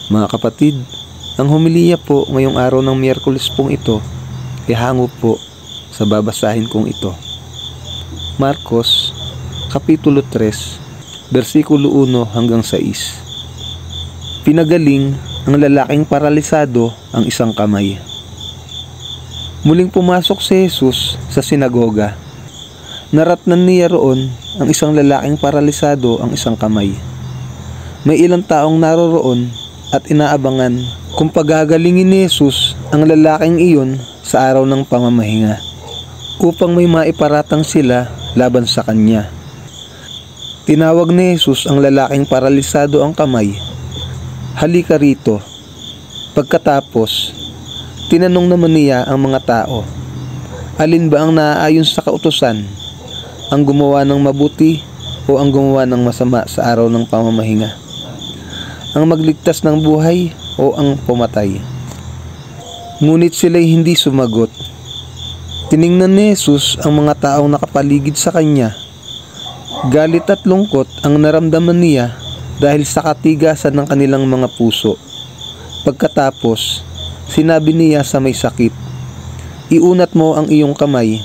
Mga kapatid, ang homilya po ngayong araw ng Miyerkules pong ito ay hango po sa babasahin kong ito. Marcos, Kapitulo 3, versikulo 1 hanggang 6. Pinagaling ang lalaking paralisado ang isang kamay. Muling pumasok si Jesus sa sinagoga. Naratnan niya roon ang isang lalaking paralisado ang isang kamay. May ilang taong naroroon at inaabangan kung pagagalingin ni Jesus ang lalaking iyon sa araw ng pamamahinga, upang may maiparatang sila laban sa kanya. Tinawag ni Jesus ang lalaking paralisado ang kamay. "Halika rito." Pagkatapos, tinanong naman niya ang mga tao, alin ba ang naaayon sa kautusan? Ang gumawa ng mabuti o ang gumawa ng masama sa araw ng pamamahinga? Ang magligtas ng buhay o ang pumatay? Ngunit sila'y hindi sumagot. Tiningnan ni Jesus ang mga taong nakapaligid sa kanya. Galit at lungkot ang naramdaman niya dahil sa katigasan ng kanilang mga puso. Pagkatapos, sinabi niya sa may sakit, "Iunat mo ang iyong kamay."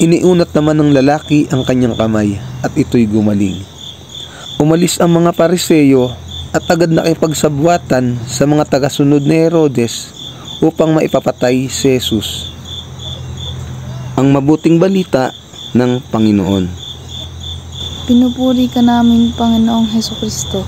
Iniunat naman ng lalaki ang kanyang kamay at ito'y gumaling. Umalis ang mga Pariseyo at agad nakipagsabwatan sa mga tagasunod ni Herodes upang maipapatay si Jesus. Ang mabuting balita ng Panginoon. Pinupuri ka namin, Panginoong Hesukristo.